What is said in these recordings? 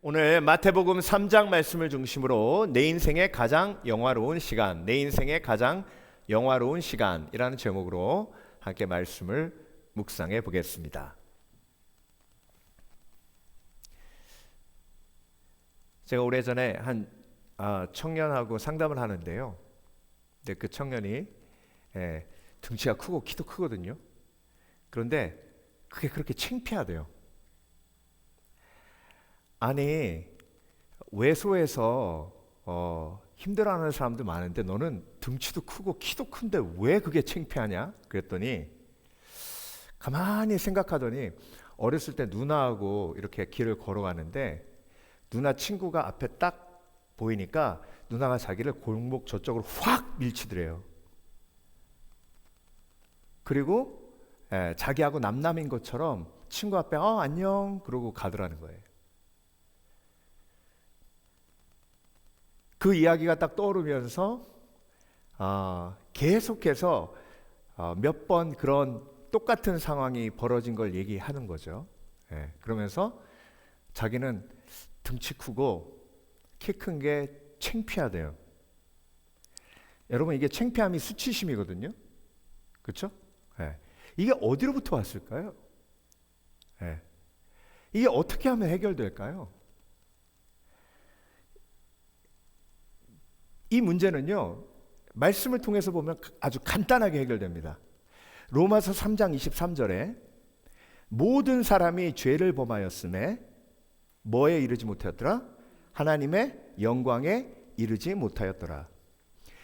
오늘 마태복음 3장 말씀을 중심으로 내 인생의 가장 영화로운 시간, 내 인생의 가장 영화로운 시간이라는 제목으로 함께 말씀을 묵상해 보겠습니다. 제가 오래전에 한 청년하고 상담을 하는데요. 근데 그 청년이 등치가 크고 키도 크거든요. 그런데 그게 그렇게 창피하대요. 아니, 외소해서 힘들어하는 사람도 많은데 너는 등치도 크고 키도 큰데 왜 그게 창피하냐? 그랬더니 가만히 생각하더니 어렸을 때 누나하고 이렇게 길을 걸어가는데 누나 친구가 앞에 딱 보이니까 누나가 자기를 골목 저쪽으로 확 밀치더래요. 그리고 자기하고 남남인 것처럼 친구 앞에 안녕 그러고 가더라는 거예요. 그 이야기가 딱 떠오르면서 계속해서 몇 번 그런 똑같은 상황이 벌어진 걸 얘기하는 거죠. 그러면서 자기는 등치 크고 키 큰 게 창피하대요. 여러분, 이게 창피함이 수치심이거든요. 그렇죠? 이게 어디로부터 왔을까요? 이게 어떻게 하면 해결될까요? 이 문제는요, 말씀을 통해서 보면 아주 간단하게 해결됩니다. 로마서 3장 23절에 모든 사람이 죄를 범하였음에 뭐에 이르지 못하였더라? 하나님의 영광에 이르지 못하였더라.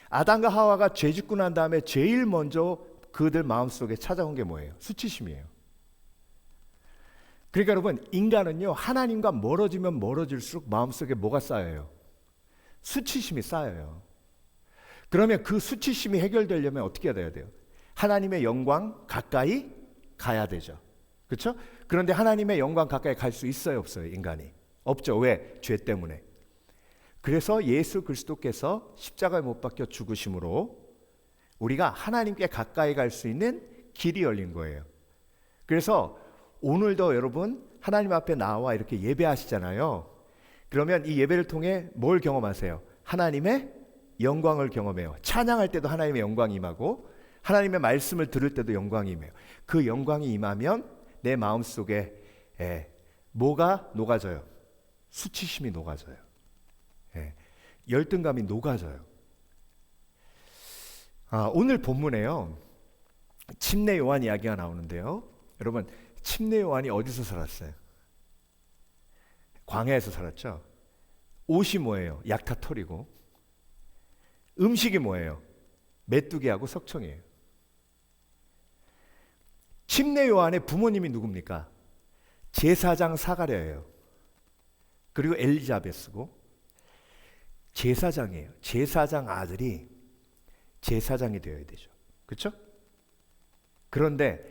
아담과 하와가 죄 짓고 난 다음에 제일 먼저 그들 마음속에 찾아온 게 뭐예요? 수치심이에요. 그러니까 여러분, 인간은요, 하나님과 멀어지면 멀어질수록 마음속에 뭐가 쌓여요? 수치심이 쌓여요. 그러면 그 수치심이 해결되려면 어떻게 해야 돼요? 하나님의 영광 가까이 가야 되죠. 그렇죠? 그런데 하나님의 영광 가까이 갈 수 있어요, 없어요? 인간이 없죠. 왜? 죄 때문에. 그래서 예수 그리스도께서 십자가에 못 박혀 죽으심으로 우리가 하나님께 가까이 갈 수 있는 길이 열린 거예요. 그래서 오늘도 여러분 하나님 앞에 나와 이렇게 예배하시잖아요. 그러면 이 예배를 통해 뭘 경험하세요? 하나님의 영광을 경험해요. 찬양할 때도 하나님의 영광이 임하고 하나님의 말씀을 들을 때도 영광이 임해요. 그 영광이 임하면 내 마음속에 뭐가 녹아져요? 수치심이 녹아져요. 열등감이 녹아져요. 오늘 본문에요, 침례 요한 이야기가 나오는데요. 여러분, 침례 요한이 어디서 살았어요? 광야에서 살았죠. 옷이 뭐예요? 약타털이고. 음식이 뭐예요? 메뚜기하고 석청이에요. 침례 요한의 부모님이 누굽니까? 제사장 사가랴예요. 그리고 엘리자베스고. 제사장이에요. 제사장 아들이 제사장이 되어야 되죠. 그렇죠? 그런데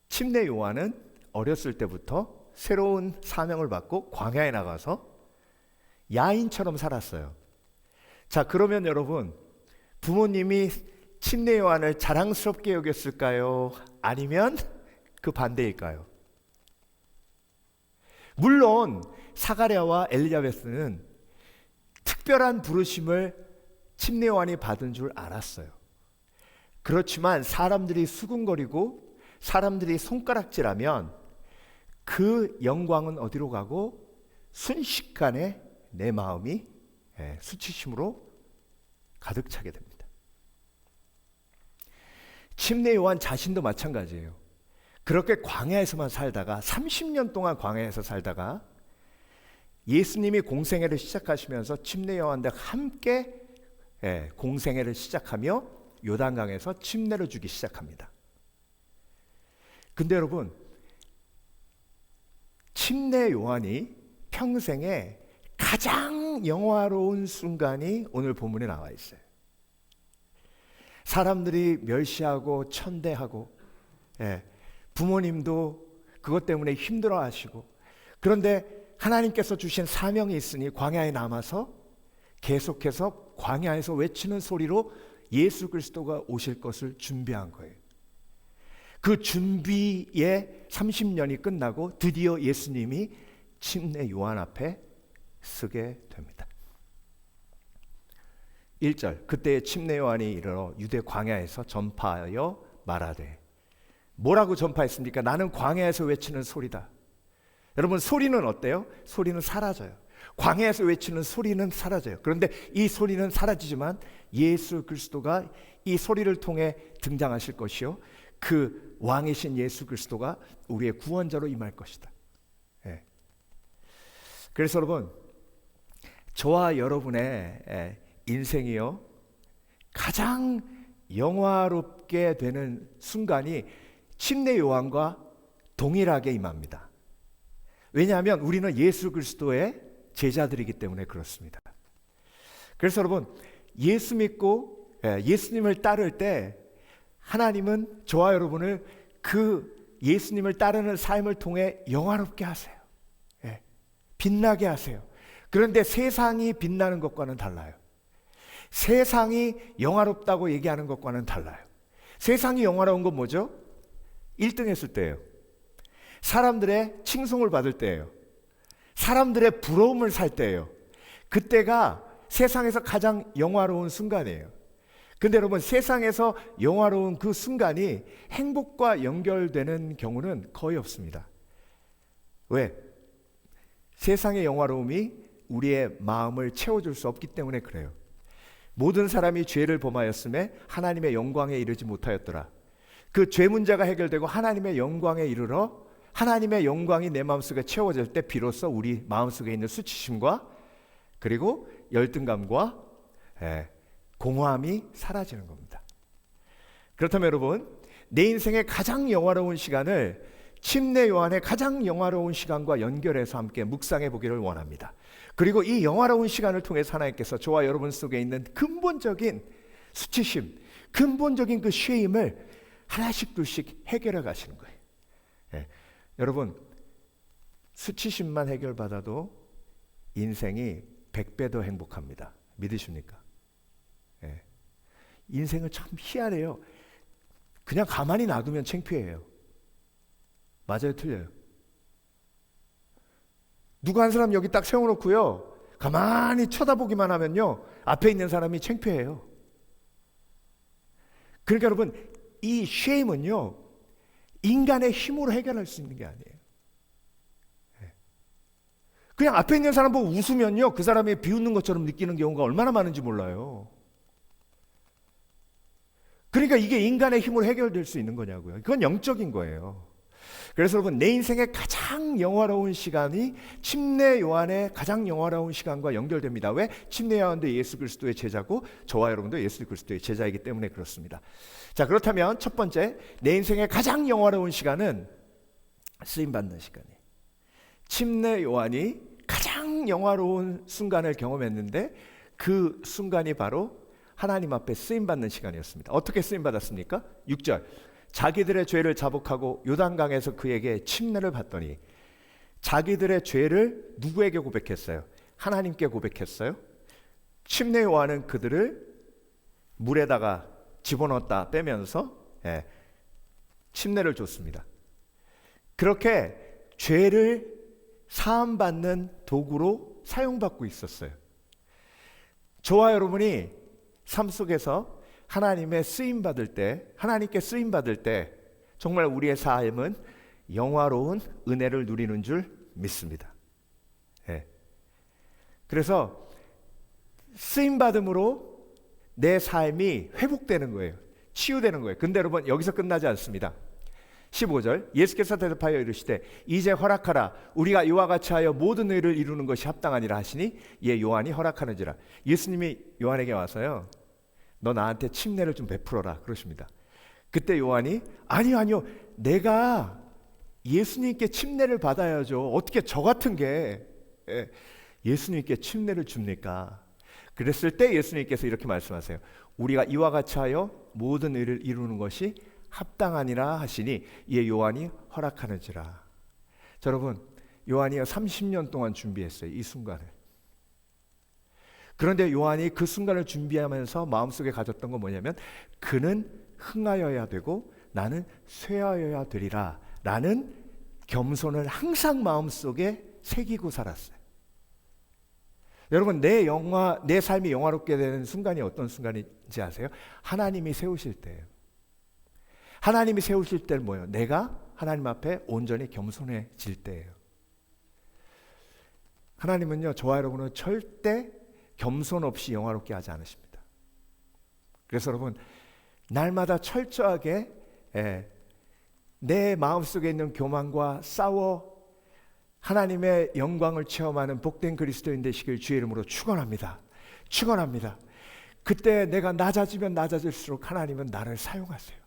침례 요한은 어렸을 때부터 새로운 사명을 받고 광야에 나가서 야인처럼 살았어요. 자, 그러면 여러분, 부모님이 침례 요한을 자랑스럽게 여겼을까요? 아니면 그 반대일까요? 물론 사가랴와 엘리자베스는 특별한 부르심을 침례 요한이 받은 줄 알았어요. 그렇지만 사람들이 수군거리고 사람들이 손가락질하면 그 영광은 어디로 가고 순식간에 내 마음이 수치심으로 가득 차게 됩니다. 침례 요한 자신도 마찬가지예요. 그렇게 광야에서만 살다가 30년 동안 광야에서 살다가 예수님이 공생애를 시작하시면서 침례 요한과 함께 공생애를 시작하며 요단강에서 침례를 주기 시작합니다. 근데 여러분, 침례 요한이 평생에 가장 영화로운 순간이 오늘 본문에 나와 있어요. 사람들이 멸시하고 천대하고 부모님도 그것 때문에 힘들어하시고, 그런데 하나님께서 주신 사명이 있으니 광야에 남아서 계속해서 광야에서 외치는 소리로 예수 그리스도가 오실 것을 준비한 거예요. 그 준비에 30년이 끝나고 드디어 예수님이 침례 요한 앞에 쓰게 됩니다. 1절, 그때 침례 요한이 이르러 유대 광야에서 전파하여 말하되. 뭐라고 전파했습니까? 나는 광야에서 외치는 소리다. 여러분, 소리는 어때요? 소리는 사라져요. 광야에서 외치는 소리는 사라져요. 그런데 이 소리는 사라지지만 예수 그리스도가 이 소리를 통해 등장하실 것이요, 그 왕이신 예수 그리스도가 우리의 구원자로 임할 것이다. 예. 그래서 여러분, 저와 여러분의 인생이요, 가장 영화롭게 되는 순간이 침례 요한과 동일하게 임합니다. 왜냐하면 우리는 예수 그리스도의 제자들이기 때문에 그렇습니다. 그래서 여러분, 예수 믿고 예수님을 따를 때 하나님은 저와 여러분을 그 예수님을 따르는 삶을 통해 영화롭게 하세요. 빛나게 하세요. 그런데 세상이 빛나는 것과는 달라요. 세상이 영화롭다고 얘기하는 것과는 달라요. 세상이 영화로운 건 뭐죠? 1등 했을 때예요. 사람들의 칭송을 받을 때예요. 사람들의 부러움을 살 때예요. 그때가 세상에서 가장 영화로운 순간이에요. 근데 여러분, 세상에서 영화로운 그 순간이 행복과 연결되는 경우는 거의 없습니다. 왜? 세상의 영화로움이 우리의 마음을 채워줄 수 없기 때문에 그래요. 모든 사람이 죄를 범하였음에 하나님의 영광에 이르지 못하였더라. 그 죄 문제가 해결되고 하나님의 영광에 이르러 하나님의 영광이 내 마음속에 채워질 때 비로소 우리 마음속에 있는 수치심과 그리고 열등감과 공허함이 사라지는 겁니다. 그렇다면 여러분, 내 인생의 가장 영화로운 시간을 침례 요한의 가장 영화로운 시간과 연결해서 함께 묵상해 보기를 원합니다. 그리고 이 영화로운 시간을 통해서 하나님께서 저와 여러분 속에 있는 근본적인 수치심, 근본적인 그 쉐임을 하나씩 둘씩 해결해 가시는 거예요. 여러분, 수치심만 해결받아도 인생이 100배 더 행복합니다. 믿으십니까? 인생은 참 희한해요. 그냥 가만히 놔두면 창피해요. 맞아요, 틀려요? 누구 한 사람 여기 딱 세워놓고요, 가만히 쳐다보기만 하면요, 앞에 있는 사람이 창피해요. 그러니까 여러분, 이 쉐임은요, 인간의 힘으로 해결할 수 있는 게 아니에요. 그냥 앞에 있는 사람 보고 웃으면요, 그 사람이 비웃는 것처럼 느끼는 경우가 얼마나 많은지 몰라요. 그러니까 이게 인간의 힘으로 해결될 수 있는 거냐고요. 그건 영적인 거예요. 그래서 여러분, 내 인생의 가장 영화로운 시간이 침례 요한의 가장 영화로운 시간과 연결됩니다. 왜? 침례 요한도 예수 그리스도의 제자고 저와 여러분도 예수 그리스도의 제자이기 때문에 그렇습니다. 자, 그렇다면 첫 번째, 내 인생의 가장 영화로운 시간은 쓰임받는 시간이에요. 침례 요한이 가장 영화로운 순간을 경험했는데 그 순간이 바로 하나님 앞에 쓰임받는 시간이었습니다. 어떻게 쓰임받았습니까? 6절, 자기들의 죄를 자복하고 요단강에서 그에게 침례를 받더니. 자기들의 죄를 누구에게 고백했어요? 하나님께 고백했어요. 침례 요한은 그들을 물에다가 집어넣었다 빼면서 침례를 줬습니다. 그렇게 죄를 사함받는 도구로 사용받고 있었어요. 저와 여러분이 삶 속에서 하나님의 쓰임받을 때, 하나님께 쓰임받을 때 정말 우리의 삶은 영화로운 은혜를 누리는 줄 믿습니다. 그래서 쓰임받음으로 내 삶이 회복되는 거예요. 치유되는 거예요. 근데 여러분, 여기서 끝나지 않습니다. 15절, 예수께서 대답하여 이르시되 이제 허락하라. 우리가 이와 같이 하여 모든 의를 이루는 것이 합당하니라 하시니 이에 요한이 허락하는지라. 예수님이 요한에게 와서요, 너 나한테 침례를 좀 베풀어라 그러십니다. 그때 요한이 아니요, 내가 예수님께 침례를 받아야죠. 어떻게 저 같은 게 예수님께 침례를 줍니까? 그랬을 때 예수님께서 이렇게 말씀하세요. 우리가 이와 같이 하여 모든 의를 이루는 것이 합당하니라 하시니 이에 요한이 허락하는지라. 자, 여러분, 요한이요 30년 동안 준비했어요, 이 순간을. 그런데 요한이 그 순간을 준비하면서 마음속에 가졌던 건 뭐냐면, 그는 흥하여야 되고 나는 쇠하여야 되리라 라는 겸손을 항상 마음속에 새기고 살았어요. 여러분, 내 삶이 영화롭게 되는 순간이 어떤 순간인지 아세요? 하나님이 세우실 때예요. 하나님이 세우실 때는 뭐예요? 내가 하나님 앞에 온전히 겸손해질 때예요. 하나님은요, 저와 여러분은 절대 겸손 없이 영화롭게 하지 않으십니다. 그래서 여러분, 날마다 철저하게 내 마음속에 있는 교만과 싸워 하나님의 영광을 체험하는 복된 그리스도인 되시길 주의 이름으로 축원합니다. 축원합니다. 그때 내가 낮아지면 낮아질수록 하나님은 나를 사용하세요.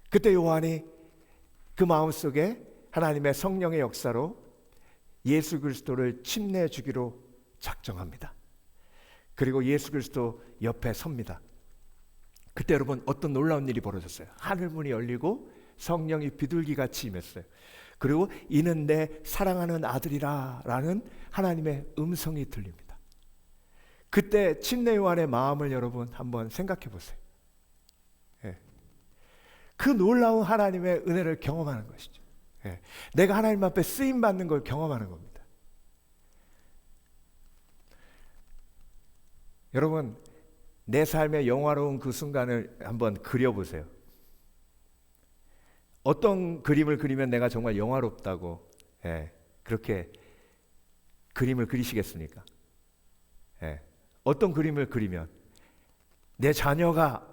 그때 요한이 그 마음속에 하나님의 성령의 역사로 예수 그리스도를 침례해 주기로 작정합니다. 그리고 예수 그리스도 옆에 섭니다. 그때 여러분, 어떤 놀라운 일이 벌어졌어요. 하늘문이 열리고 성령이 비둘기같이 임했어요. 그리고 이는 내 사랑하는 아들이라 라는 하나님의 음성이 들립니다. 그때 침례 요한의 마음을 여러분 한번 생각해 보세요. 그 놀라운 하나님의 은혜를 경험하는 것이죠. 내가 하나님 앞에 쓰임받는 걸 경험하는 겁니다. 여러분, 내 삶의 영화로운 그 순간을 한번 그려보세요. 어떤 그림을 그리면 내가 정말 영화롭다고 그렇게 그림을 그리시겠습니까? 어떤 그림을 그리면 내 자녀가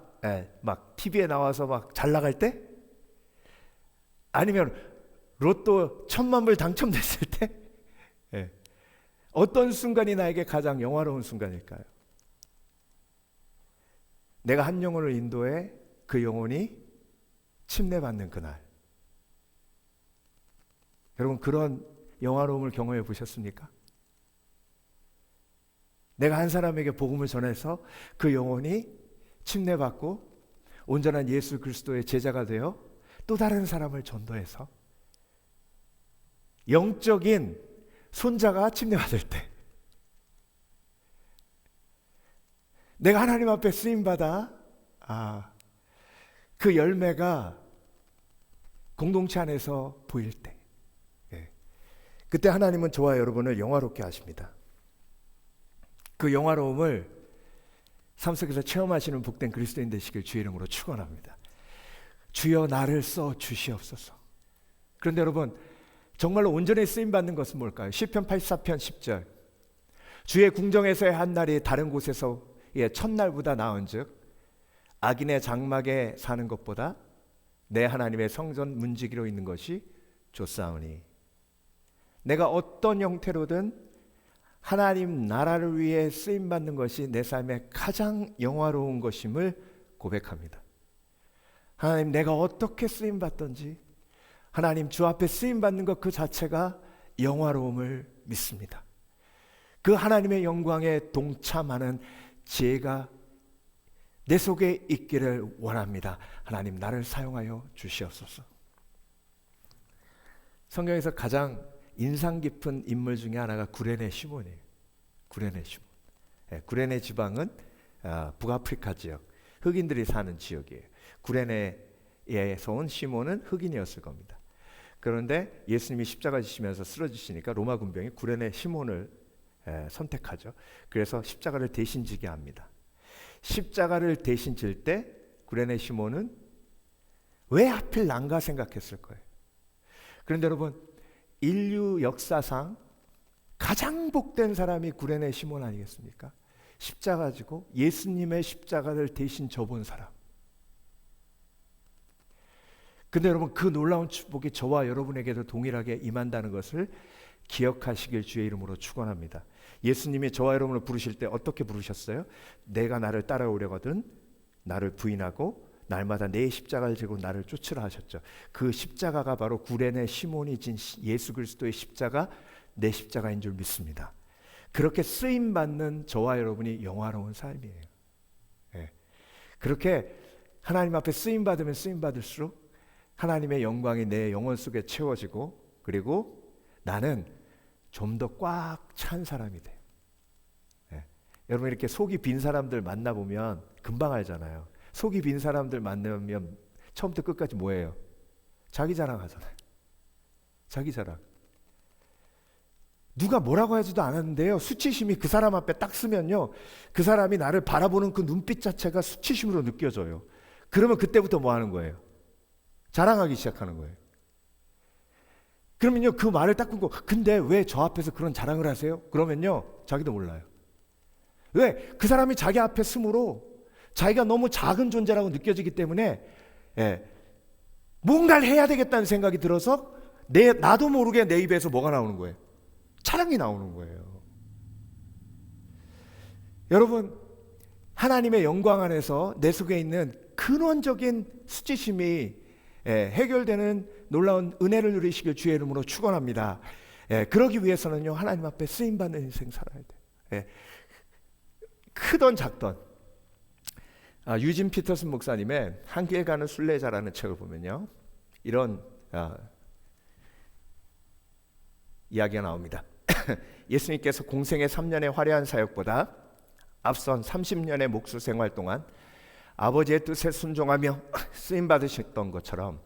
막 TV에 나와서 막 잘 나갈 때? 아니면 로또 1,000만 불 당첨됐을 때? 어떤 순간이 나에게 가장 영화로운 순간일까요? 내가 한 영혼을 인도해 그 영혼이 침례받는 그날. 여러분, 그런 영화로움을 경험해 보셨습니까? 내가 한 사람에게 복음을 전해서 그 영혼이 침례받고 온전한 예수 그리스도의 제자가 되어 또 다른 사람을 전도해서 영적인 손자가 침례받을 때, 내가 하나님 앞에 쓰임받아 그 열매가 공동체 안에서 보일 때, 그때 하나님은 저와 여러분을 영화롭게 하십니다. 그 영화로움을 삶 속에서 체험하시는 복된 그리스도인 되시길 주의 이름으로 축원합니다. 주여 나를 써 주시옵소서. 그런데 여러분, 정말로 온전히 쓰임받는 것은 뭘까요? 시편 84편 10절, 주의 궁정에서의 한 날이 다른 곳에서 첫날보다 나은즉 악인의 장막에 사는 것보다 내 하나님의 성전 문지기로 있는 것이 좋사오니. 내가 어떤 형태로든 하나님 나라를 위해 쓰임받는 것이 내 삶의 가장 영화로운 것임을 고백합니다. 하나님, 내가 어떻게 쓰임받든지 하나님 주 앞에 쓰임받는 것 그 자체가 영화로움을 믿습니다. 그 하나님의 영광에 동참하는 지혜가 내 속에 있기를 원합니다. 하나님, 나를 사용하여 주시옵소서. 성경에서 가장 인상 깊은 인물 중에 하나가 구레네 시몬이에요. 구레네 시몬. 구레네 지방은 북아프리카 지역, 흑인들이 사는 지역이에요. 구레네에서 온 시몬은 흑인이었을 겁니다. 그런데 예수님이 십자가 지시면서 쓰러지시니까 로마 군병이 구레네 시몬을 선택하죠. 그래서 십자가를 대신 지게 합니다. 십자가를 대신 질 때 구레네 시몬은 왜 하필 난가 생각했을 거예요. 그런데 여러분, 인류 역사상 가장 복된 사람이 구레네 시몬 아니겠습니까? 십자가 지고 예수님의 십자가를 대신 져본 사람. 근데 여러분, 그 놀라운 축복이 저와 여러분에게도 동일하게 임한다는 것을 기억하시길 주의 이름으로 축원합니다. 예수님이 저와 여러분을 부르실 때 어떻게 부르셨어요? 내가 나를 따라오려거든 나를 부인하고 날마다 내 십자가를 지고 나를 쫓으라 하셨죠. 그 십자가가 바로 구레네 시몬이 진 예수 그리스도의 십자가, 내 십자가인 줄 믿습니다. 그렇게 쓰임받는 저와 여러분이 영화로운 삶이에요. 그렇게 하나님 앞에 쓰임받으면 쓰임받을수록 하나님의 영광이 내 영혼 속에 채워지고, 그리고 나는 좀 더 꽉 찬 사람이 돼요. 여러분, 이렇게 속이 빈 사람들 만나보면 금방 알잖아요. 속이 빈 사람들 만나면 처음부터 끝까지 뭐예요? 자기 자랑 하잖아요. 자기 자랑. 누가 뭐라고 하지도 않았는데요, 수치심이 그 사람 앞에 딱 쓰면요, 그 사람이 나를 바라보는 그 눈빛 자체가 수치심으로 느껴져요. 그러면 그때부터 뭐 하는 거예요? 자랑하기 시작하는 거예요. 그러면요, 그 말을 딱 끊고, 근데 왜 저 앞에서 그런 자랑을 하세요? 그러면요, 자기도 몰라요. 왜? 그 사람이 자기 앞에 쓰므로 자기가 너무 작은 존재라고 느껴지기 때문에, 뭔가를 해야 되겠다는 생각이 들어서 나도 모르게 내 입에서 뭐가 나오는 거예요? 자랑이 나오는 거예요. 여러분, 하나님의 영광 안에서 내 속에 있는 근원적인 수치심이 해결되는 놀라운 은혜를 누리시길 주의 이름으로 축원합니다. 그러기 위해서는요, 하나님 앞에 쓰임받는 인생 살아야 돼요. 크던 작던, 유진 피터슨 목사님의 한 길 가는 순례자라는 책을 보면요, 이런 이야기가 나옵니다. 예수님께서 공생의 3년의 화려한 사역보다 앞선 30년의 목수 생활 동안 아버지의 뜻에 순종하며 쓰임 받으셨던 것처럼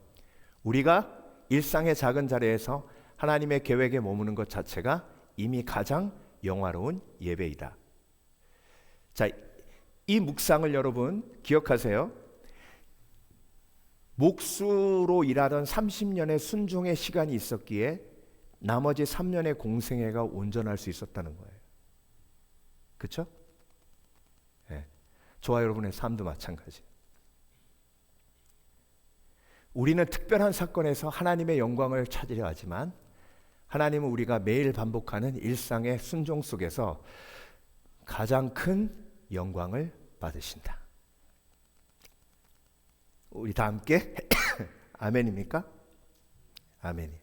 우리가 일상의 작은 자리에서 하나님의 계획에 머무는 것 자체가 이미 가장 영화로운 예배이다. 자, 이 묵상을 여러분 기억하세요. 목수로 일하던 30년의 순종의 시간이 있었기에 나머지 3년의 공생애가 온전할 수 있었다는 거예요. 그렇죠? 저와 여러분의 삶도 마찬가지예요. 우리는 특별한 사건에서 하나님의 영광을 찾으려 하지만 하나님은 우리가 매일 반복하는 일상의 순종 속에서 가장 큰 영광을 받으신다. 우리 다 함께 아멘입니까? 아멘이.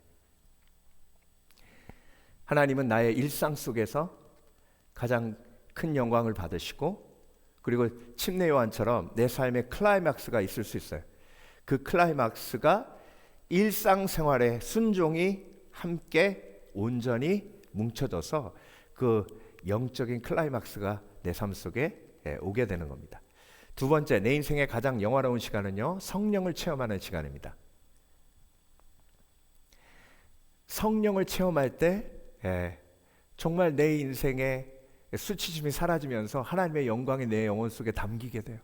하나님은 나의 일상 속에서 가장 큰 영광을 받으시고, 그리고 침례 요한처럼 내 삶의 클라이막스가 있을 수 있어요. 그 클라이막스가 일상생활의 순종이 함께 온전히 뭉쳐져서 그 영적인 클라이막스가 내 삶 속에 오게 되는 겁니다. 두 번째, 내 인생의 가장 영화로운 시간은요, 성령을 체험하는 시간입니다. 성령을 체험할 때 정말 내 인생의 수치심이 사라지면서 하나님의 영광이 내 영혼 속에 담기게 돼요.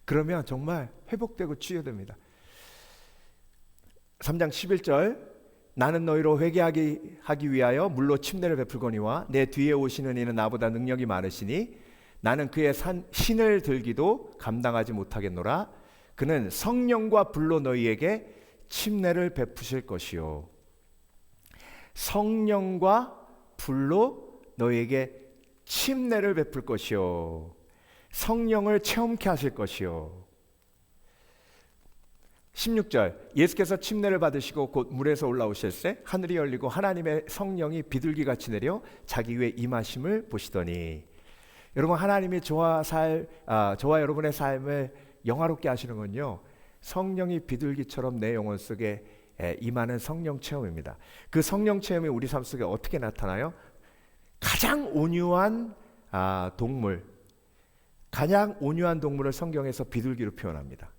그러면 정말 회복되고 치유됩니다. 3장 11절, 나는 너희로 회개하기 위하여 물로 침례를 베풀거니와 내 뒤에 오시는 이는 나보다 능력이 많으시니 나는 그의 신을 들기도 감당하지 못하겠노라. 그는 성령과 불로 너희에게 침례를 베푸실 것이요. 성령과 불로 너희에게 침례를 베풀 것이요. 성령을 체험케 하실 것이요. 16절, 예수께서 침례를 받으시고 곧 물에서 올라오실 때 하늘이 열리고 하나님의 성령이 비둘기같이 내려 자기 위에 임하심을 보시더니, 여러분, 하나님이 저와 여러분의 삶을 영화롭게 하시는 건요, 성령이 비둘기처럼 내 영혼 속에 임하는 성령 체험입니다. 그 성령 체험이 우리 삶 속에 어떻게 나타나요? 가장 온유한 동물, 가장 온유한 동물을 성경에서 비둘기로 표현합니다.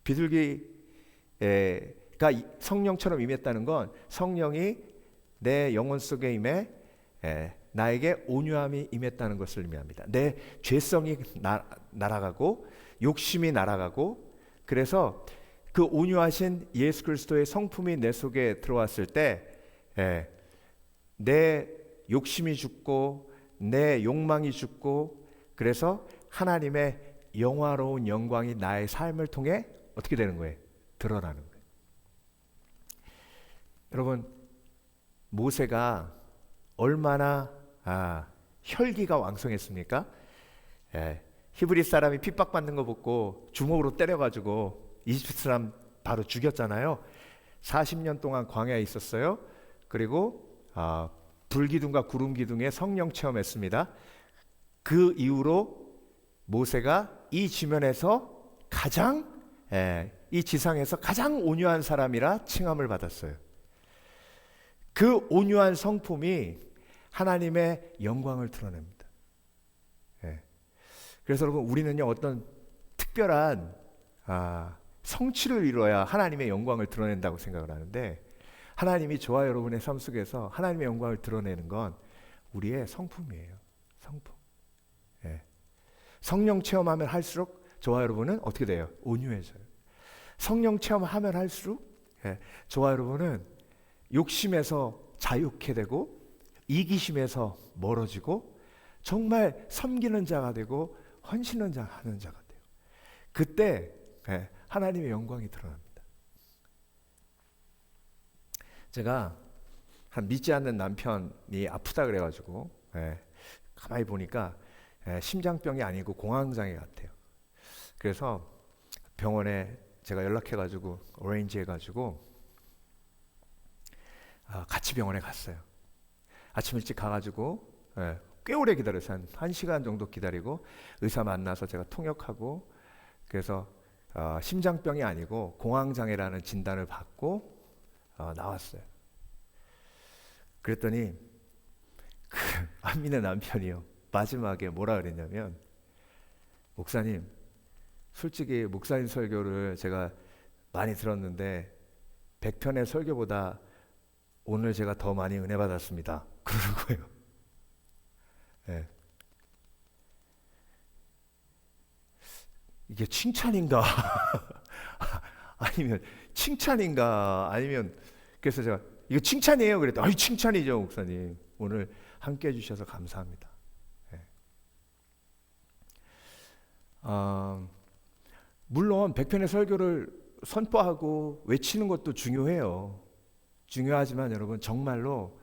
비둘기가 성령처럼 임했다는 건 성령이 내 영혼 속에 임해 나에게 온유함이 임했다는 것을 의미합니다. 내 죄성이 날아가고 욕심이 날아가고, 그래서 그 온유하신 예수 그리스도의 성품이 내 속에 들어왔을 때 내 욕심이 죽고 내 욕망이 죽고, 그래서 하나님의 영화로운 영광이 나의 삶을 통해 어떻게 되는 거예요? 드러나는 거예요. 여러분, 모세가 얼마나 혈기가 왕성했습니까? 히브리 사람이 핍박받는 거 보고 주먹으로 때려가지고 이집트 사람 바로 죽였잖아요. 40년 동안 광야에 있었어요. 그리고 불기둥과 구름기둥에 성령 체험했습니다. 그 이후로 모세가 이 지면에서 이 지상에서 가장 온유한 사람이라 칭함을 받았어요. 그 온유한 성품이 하나님의 영광을 드러냅니다. 그래서 여러분, 우리는요, 어떤 특별한 성취를 이뤄야 하나님의 영광을 드러낸다고 생각을 하는데, 하나님이 저와 여러분의 삶 속에서 하나님의 영광을 드러내는 건 우리의 성품이에요. 성품. 예. 성령 체험하면 할수록 저와 여러분은 어떻게 돼요? 온유해져요. 성령 체험하면 할수록 저와 여러분은 욕심에서 자유케 되고 이기심에서 멀어지고 정말 섬기는 자가 되고 헌신하는 자가 돼요. 그때 하나님의 영광이 드러납니다. 제가 한 믿지 않는 남편이 아프다 그래가지고 가만히 보니까 심장병이 아니고 공황장애 같아요. 그래서 병원에 제가 연락해가지고 어레인지 해가지고 같이 병원에 갔어요. 아침 일찍 가가지고 꽤 오래 기다렸어요. 한 1시간 정도 기다리고 의사 만나서 제가 통역하고 그래서 심장병이 아니고 공황장애라는 진단을 받고 나왔어요. 그랬더니 그 안 믿는 남편이요. 마지막에 뭐라 그랬냐면 목사님 솔직히 목사님 설교를 제가 많이 들었는데 100편의 설교보다 오늘 제가 더 많이 은혜 받았습니다. 그러는 거예요. 네. 이게 칭찬인가? 아니면 칭찬인가? 아니면 그래서 제가 이거 칭찬이에요 그랬더니 아이 칭찬이죠 목사님. 오늘 함께 해주셔서 감사합니다. 네. 물론 100편의 설교를 선포하고 외치는 것도 중요해요. 중요하지만 여러분 정말로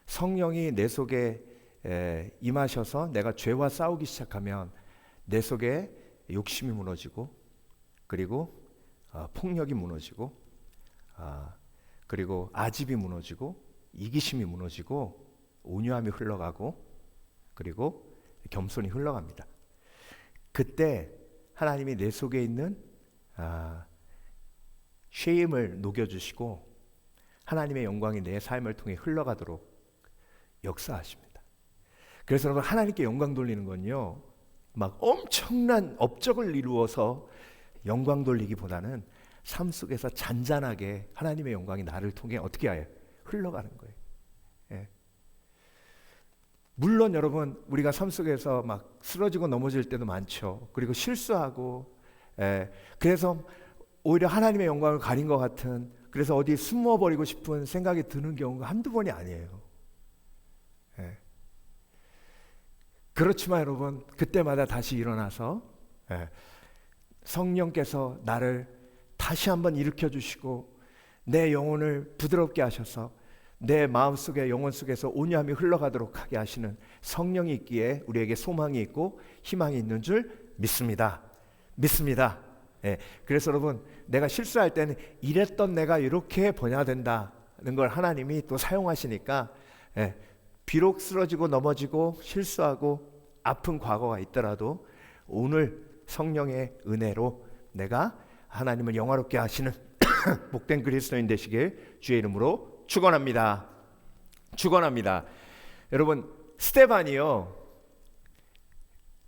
성령이 내 속에 임하셔서 내가 죄와 싸우기 시작하면 내 속에 욕심이 무너지고 그리고 폭력이 무너지고 그리고 아집이 무너지고 이기심이 무너지고 온유함이 흘러가고 그리고 겸손이 흘러갑니다. 그때 하나님이 내 속에 있는 쉐임을 녹여주시고 하나님의 영광이 내 삶을 통해 흘러가도록 역사하십니다. 그래서 여러분 하나님께 영광 돌리는 건요 막 엄청난 업적을 이루어서 영광 돌리기보다는 삶 속에서 잔잔하게 하나님의 영광이 나를 통해 어떻게 해요? 흘러가는 거예요. 예. 물론 여러분 우리가 삶 속에서 막 쓰러지고 넘어질 때도 많죠. 그리고 실수하고 그래서 오히려 하나님의 영광을 가린 것 같은 그래서 어디 숨어버리고 싶은 생각이 드는 경우가 한두 번이 아니에요. 그렇지만 여러분 그때마다 다시 일어나서 성령께서 나를 다시 한번 일으켜 주시고 내 영혼을 부드럽게 하셔서 내 마음속에 영혼 속에서 온유함이 흘러가도록 하게 하시는 성령이 있기에 우리에게 소망이 있고 희망이 있는 줄 믿습니다. 그래서 여러분 내가 실수할 때는 이랬던 내가 이렇게 번야된다는 걸 하나님이 또 사용하시니까 비록 쓰러지고 넘어지고 실수하고 아픈 과거가 있더라도 오늘 성령의 은혜로 내가 하나님을 영화롭게 하시는 복된 그리스도인 되시길 주의 이름으로 축원합니다. 여러분 스데반이요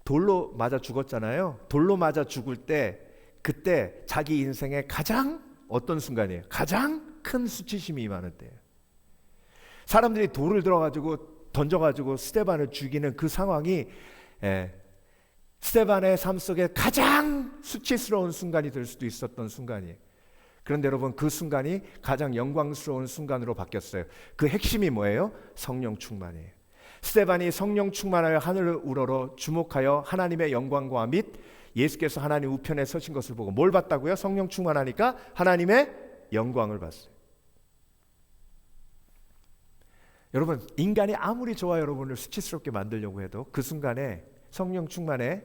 돌로 맞아 죽었잖아요. 돌로 맞아 죽을 때 그때 자기 인생의 가장 어떤 순간이에요? 가장 큰 수치심이 임하는 때예요. 사람들이 돌을 던져가지고 스데반을 죽이는 그 상황이 스데반의 삶 속에 가장 수치스러운 순간이 될 수도 있었던 순간이에요. 그런데 여러분 그 순간이 가장 영광스러운 순간으로 바뀌었어요. 그 핵심이 뭐예요? 성령 충만이에요. 스데반이 성령 충만하여 하늘을 우러러 주목하여 하나님의 영광과 및 예수께서 하나님 우편에 서신 것을 보고 뭘 봤다고요? 성령 충만하니까 하나님의 영광을 봤어요. 여러분 인간이 아무리 저와 여러분을 수치스럽게 만들려고 해도 그 순간에 성령 충만에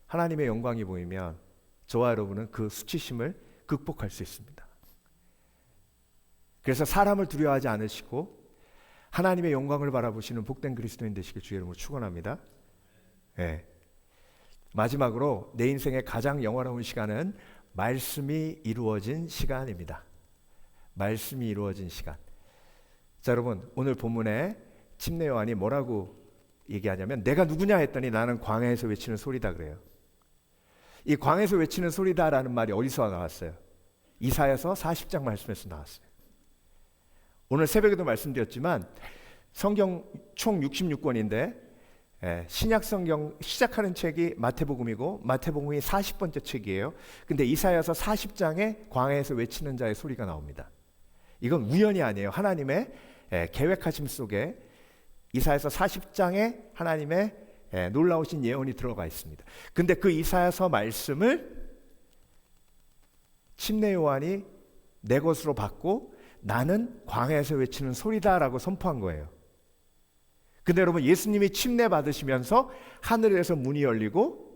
하나님의 영광이 보이면 저와 여러분은 그 수치심을 극복할 수 있습니다. 그래서 사람을 두려워하지 않으시고 하나님의 영광을 바라보시는 복된 그리스도인 되시길 주의 이름으로 축원합니다. 마지막으로 내 인생의 가장 영화로운 시간은 말씀이 이루어진 시간입니다. 말씀이 이루어진 시간. 자 여러분 오늘 본문에 침례 요한이 뭐라고 얘기하냐면 내가 누구냐 했더니 나는 광야에서 외치는 소리다 그래요. 이 광야에서 외치는 소리다라는 말이 어디서 나왔어요? 이사야서 40장 말씀에서 나왔어요. 오늘 새벽에도 말씀드렸지만 성경 총 66권인데 신약 성경 시작하는 책이 마태복음이고 마태복음이 40번째 책이에요. 근데 이사야서 40장에 광야에서 외치는 자의 소리가 나옵니다. 이건 우연이 아니에요. 하나님의 계획하심 속에 이사야서 40장에 하나님의 놀라우신 예언이 들어가 있습니다. 근데 그 이사야서 말씀을 침례 요한이 내 것으로 받고 나는 광야에서 외치는 소리다라고 선포한 거예요. 근데 여러분, 예수님이 침례 받으시면서 하늘에서 문이 열리고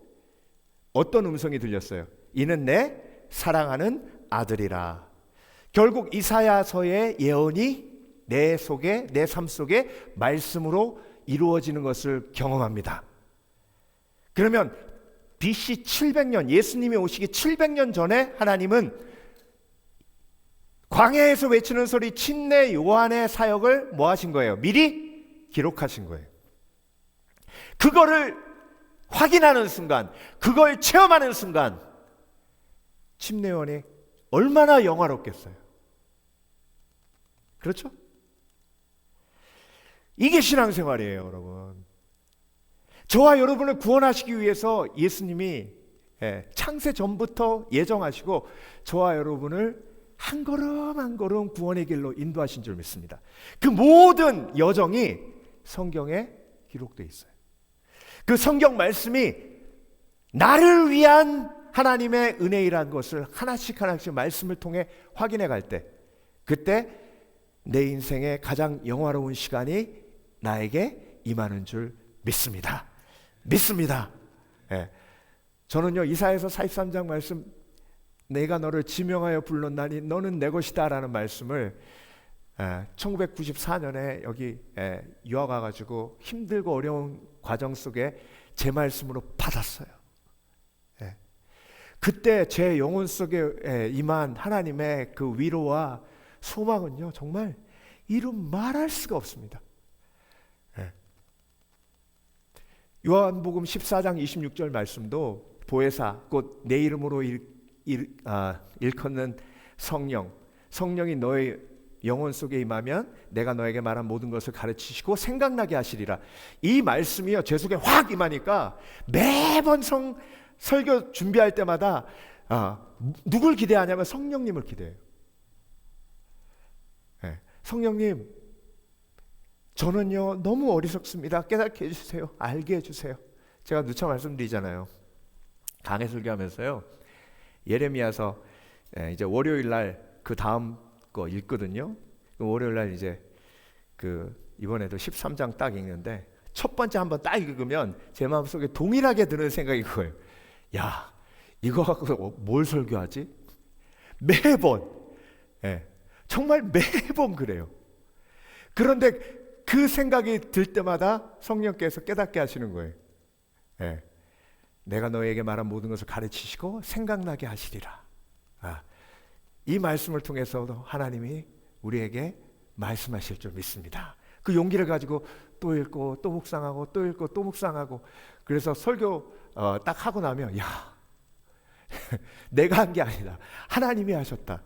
어떤 음성이 들렸어요? 이는 내 사랑하는 아들이라. 결국 이사야서의 예언이 내 속에, 내 삶 속에 말씀으로 이루어지는 것을 경험합니다. 그러면 BC 700년, 예수님이 오시기 700년 전에 하나님은 광야에서 외치는 소리 침례 요한의 사역을 뭐 하신 거예요? 미리 기록하신 거예요. 그거를 확인하는 순간, 그걸 체험하는 순간 침례 요한이 얼마나 영화롭겠어요. 그렇죠? 이게 신앙생활이에요, 여러분. 저와 여러분을 구원하시기 위해서 예수님이 창세 전부터 예정하시고 저와 여러분을 한 걸음 한 걸음 구원의 길로 인도하신 줄 믿습니다. 그 모든 여정이 성경에 기록되어 있어요. 그 성경 말씀이 나를 위한 하나님의 은혜이라는 것을 하나씩 하나씩 말씀을 통해 확인해 갈 때, 그때 내 인생의 가장 영화로운 시간이 나에게 임하는 줄 믿습니다. 믿습니다. 저는요, 이사야서 43장 말씀, 내가 너를 지명하여 불렀나니 너는 내 것이다 라는 말씀을 1994년에 여기 유학 와가지고 힘들고 어려운 과정 속에 제 말씀으로 받았어요. 그때 제 영혼 속에 임한 하나님의 그 위로와 소망은요, 정말 이루 말할 수가 없습니다. 요한복음 14장 26절 말씀도 보혜사, 곧 내 이름으로 일컫는 성령이 너의 영혼 속에 임하면 내가 너에게 말한 모든 것을 가르치시고 생각나게 하시리라. 이 말씀이요, 제 속에 확 임하니까 매번 설교 준비할 때마다 누굴 기대하냐면 성령님을 기대해요. 성령님, 저는요 너무 어리석습니다. 깨닫게 해주세요. 알게 해주세요. 제가 누차 말씀드리잖아요. 강해 설교하면서요, 예레미야서 이제 월요일 날 그 다음 거 읽거든요. 월요일 날 이제 이번에도 13장 딱 읽는데 첫 번째 한번 딱 읽으면 제 마음속에 동일하게 드는 생각이 그거예요. 야, 이거 갖고 뭘 설교하지? 매번, 정말 매번 그래요. 그런데 그 생각이 들 때마다 성령께서 깨닫게 하시는 거예요. 내가 너에게 말한 모든 것을 가르치시고 생각나게 하시리라. 이 말씀을 통해서도 하나님이 우리에게 말씀하실 줄 믿습니다. 그 용기를 가지고 또 읽고 또 묵상하고 또 읽고 또 묵상하고, 그래서 설교 딱 하고 나면 야, 내가 한 게 아니다, 하나님이 하셨다.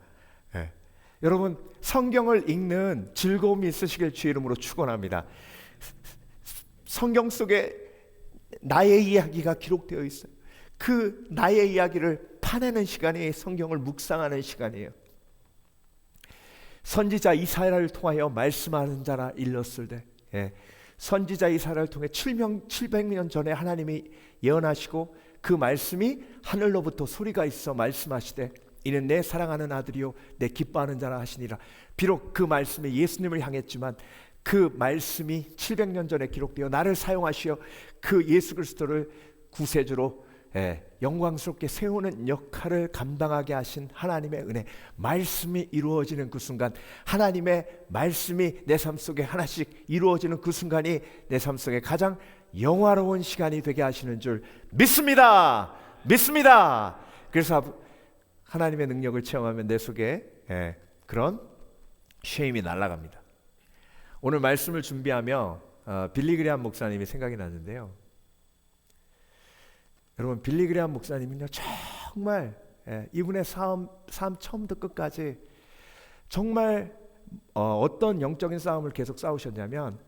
여러분, 성경을 읽는 즐거움이 있으시길 주의 이름으로 축원합니다. 성경 속에 나의 이야기가 기록되어 있어요. 그 나의 이야기를 파내는 시간이 성경을 묵상하는 시간이에요. 선지자 이사야를 통하여 말씀하는 자라 일렀을 때, 선지자 이사야를 통해 700년 전에 하나님이 예언하시고 그 말씀이 하늘로부터 소리가 있어 말씀하시되 이는 내 사랑하는 아들이요 내 기뻐하는 자라 하시니라. 비록 그 말씀이 예수님을 향했지만 그 말씀이 700년 전에 기록되어 나를 사용하시어 그 예수 그리스도를 구세주로 영광스럽게 세우는 역할을 감당하게 하신 하나님의 은혜, 말씀이 이루어지는 그 순간, 하나님의 말씀이 내 삶 속에 하나씩 이루어지는 그 순간이 내 삶 속에 가장 영화로운 시간이 되게 하시는 줄 믿습니다. 믿습니다. 그래서 하나님의 능력을 체험하면 내 속에 그런 쉐임이 날아갑니다. 오늘 말씀을 준비하며 빌리 그레이엄 목사님이 생각이 났는데요. 여러분, 빌리 그레이엄 목사님은요 정말 이분의 삶 처음부터 끝까지 정말 어떤 영적인 싸움을 계속 싸우셨냐면,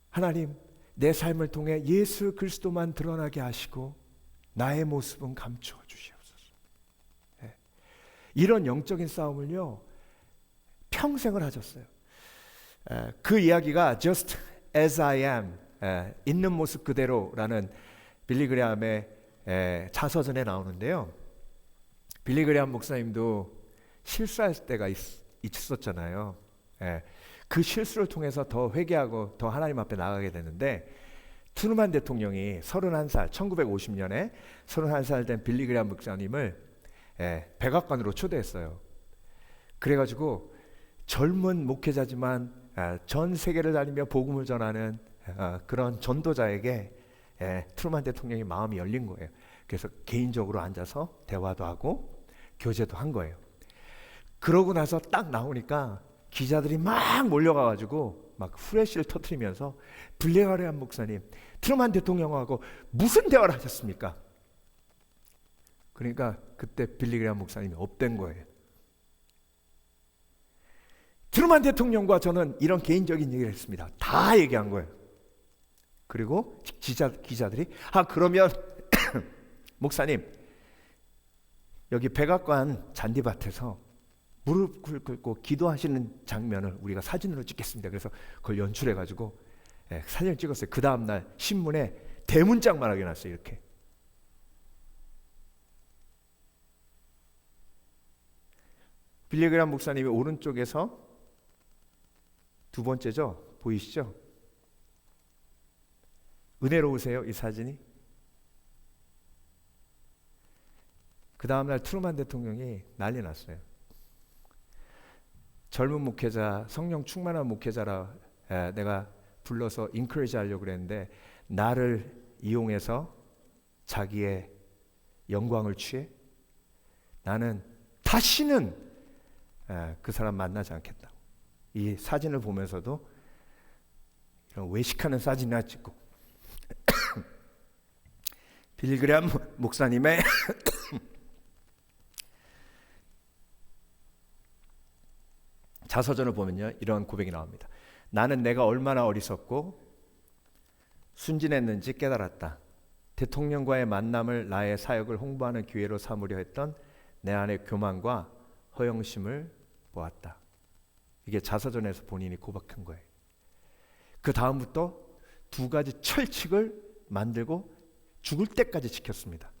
하나님, 내 삶을 통해 예수 그리스도만 드러나게 하시고 나의 모습은 감추어 주시옵소서. 이런 영적인 싸움을요 평생을 하셨어요. 그 이야기가 Just as I am, 있는 모습 그대로라는 빌리 그레함의 자서전에 나오는데요. 빌리 그레함 목사님도 실수할 때가 있었잖아요. 그 실수를 통해서 더 회개하고 더 하나님 앞에 나가게 되는데, 트루만 대통령이 31살, 1950년에 31살 된 빌리 그레함 목사님을 백악관으로 초대했어요. 그래가지고 젊은 목회자지만 전 세계를 다니며 복음을 전하는 그런 전도자에게 트루만 대통령이 마음이 열린 거예요. 그래서 개인적으로 앉아서 대화도 하고 교제도 한 거예요. 그러고 나서 딱 나오니까 기자들이 막 몰려가가지고 막 후레쉬를 터뜨리면서, 빌리 그레함 목사님, 트루만 대통령하고 무슨 대화를 하셨습니까? 그러니까 그때 빌리 그레함 목사님이 업된 거예요. 트루만 대통령과 저는 이런 개인적인 얘기를 했습니다. 다 얘기한 거예요. 그리고 기자들이 그러면 목사님, 여기 백악관 잔디밭에서 무릎을 꿇고 기도하시는 장면을 우리가 사진으로 찍겠습니다. 그래서 그걸 연출해가지고 사진을 찍었어요. 그 다음날 신문에 대문짝만하게 났어요. 이렇게. 빌리 그레함 목사님이 오른쪽에서 두 번째죠. 보이시죠? 은혜로우세요, 이 사진이? 그 다음날 트루만 대통령이 난리 났어요. 젊은 목회자, 성령 충만한 목회자라 내가 불러서 인커리지 하려고 그랬는데, 나를 이용해서 자기의 영광을 취해 나는 다시는 그 사람 만나지 않겠다. 이 사진을 보면서도 이런 외식하는 사진이나 찍고 빌리 그레함 목사님의 자서전을 보면요, 이런 고백이 나옵니다. 나는 내가 얼마나 어리석고 순진했는지 깨달았다. 대통령과의 만남을 나의 사역을 홍보하는 기회로 삼으려 했던 내 안의 교만과 허영심을 보았다. 이게 자서전에서 본인이 고백한 거예요. 그 다음부터 두 가지 철칙을 만들고 죽을 때까지 지켰습니다.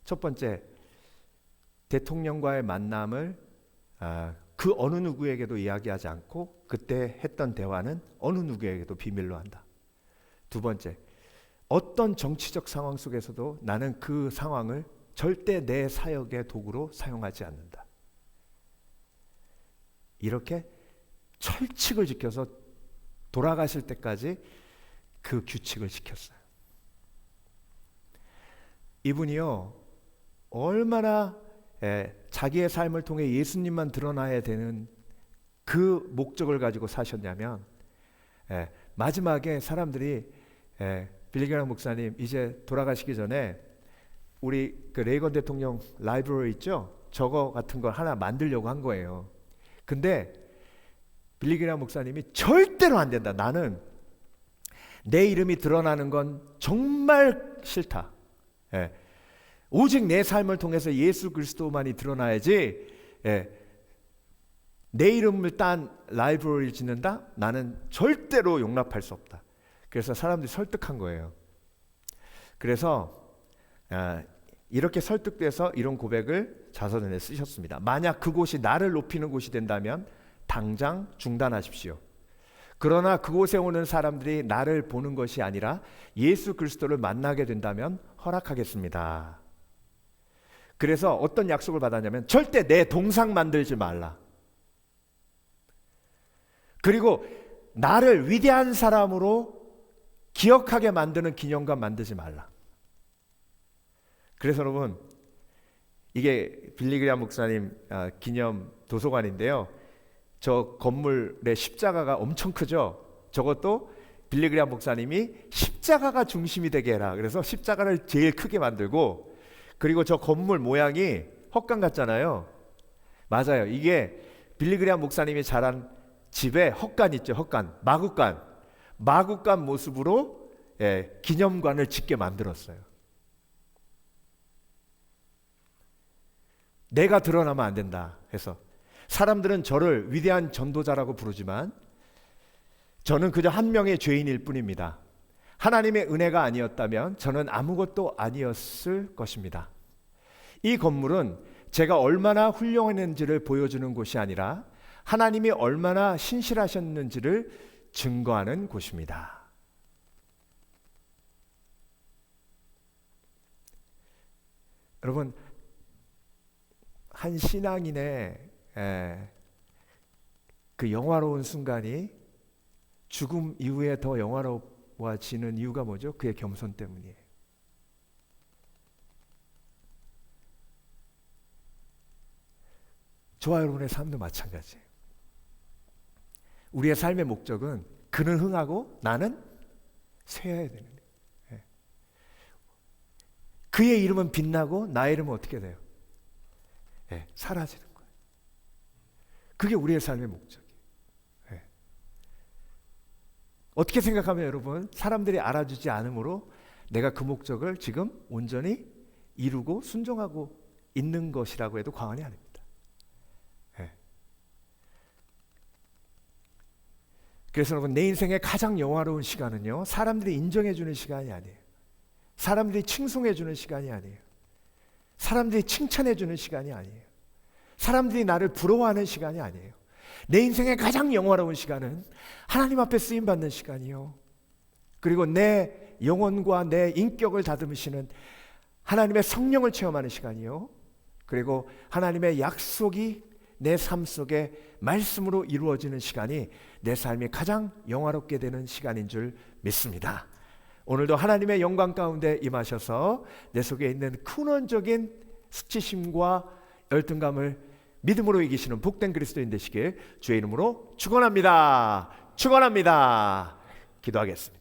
첫 번째, 대통령과의 만남을 그 어느 누구에게도 이야기하지 않고 그때 했던 대화는 어느 누구에게도 비밀로 한다. 두 번째, 어떤 정치적 상황 속에서도 나는 그 상황을 절대 내 사역의 도구로 사용하지 않는다. 이렇게 철칙을 지켜서 돌아가실 때까지 그 규칙을 지켰어요. 이분이요, 얼마나 자기의 삶을 통해 예수님만 드러나야 되는 그 목적을 가지고 사셨냐면, 마지막에 사람들이 빌리 그레함 목사님 이제 돌아가시기 전에 우리 그 레이건 대통령 라이브러리 있죠? 저거 같은 걸 하나 만들려고 한 거예요. 근데 빌리 그레함 목사님이 절대로 안 된다. 나는 내 이름이 드러나는 건 정말 싫다. 오직 내 삶을 통해서 예수 그리스도만이 드러나야지, 내 이름을 딴 라이브러리를 짓는다? 나는 절대로 용납할 수 없다. 그래서 사람들이 설득한 거예요. 그래서 이렇게 설득돼서 이런 고백을 자서전에 쓰셨습니다. 만약 그곳이 나를 높이는 곳이 된다면 당장 중단하십시오. 그러나 그곳에 오는 사람들이 나를 보는 것이 아니라 예수 그리스도를 만나게 된다면 허락하겠습니다. 그래서 어떤 약속을 받았냐면, 절대 내 동상 만들지 말라. 그리고 나를 위대한 사람으로 기억하게 만드는 기념관 만들지 말라. 그래서 여러분, 이게 빌리 그레함 목사님 기념 도서관인데요. 저 건물의 십자가가 엄청 크죠. 저것도 빌리 그레함 목사님이 십자가가 중심이 되게 해라. 그래서 십자가를 제일 크게 만들고, 그리고 저 건물 모양이 헛강 같잖아요. 맞아요. 이게 빌리그리암 목사님이 자란 집에 헛간 있죠. 헛간, 마구간 모습으로 기념관을 짓게 만들었어요. 내가 드러나면 안 된다 해서 사람들은 저를 위대한 전도자라고 부르지만 저는 그저 한 명의 죄인일 뿐입니다. 하나님의 은혜가 아니었다면 저는 아무것도 아니었을 것입니다. 이 건물은 제가 얼마나 훌륭했는지를 보여주는 곳이 아니라 하나님이 얼마나 신실하셨는지를 증거하는 곳입니다. 여러분, 한 신앙인의 그 영화로운 순간이 죽음 이후에 더 영화로워지는 이유가 뭐죠? 그의 겸손 때문이에요. 저와 여러분의 삶도 마찬가지예요. 우리의 삶의 목적은 그는 흥하고 나는 쇠해야 되는 거예요. 그의 이름은 빛나고 나의 이름은 어떻게 돼요? 사라지는 거예요. 그게 우리의 삶의 목적이에요. 어떻게 생각하면 여러분, 사람들이 알아주지 않으므로 내가 그 목적을 지금 온전히 이루고 순종하고 있는 것이라고 해도 과언이 아닙니다. 그래서 여러분, 내 인생의 가장 영화로운 시간은요, 사람들이 인정해주는 시간이 아니에요. 사람들이 칭송해주는 시간이 아니에요. 사람들이 칭찬해주는 시간이 아니에요. 사람들이 나를 부러워하는 시간이 아니에요. 내 인생의 가장 영화로운 시간은 하나님 앞에 쓰임받는 시간이요, 그리고 내 영혼과 내 인격을 다듬으시는 하나님의 성령을 체험하는 시간이요, 그리고 하나님의 약속이 내 삶 속에 말씀으로 이루어지는 시간이 내 삶이 가장 영화롭게 되는 시간인 줄 믿습니다. 오늘도 하나님의 영광 가운데 임하셔서 내 속에 있는 근원적인 수치심과 열등감을 믿음으로 이기시는 복된 그리스도인 되시길 주의 이름으로 축원합니다. 축원합니다. 기도하겠습니다.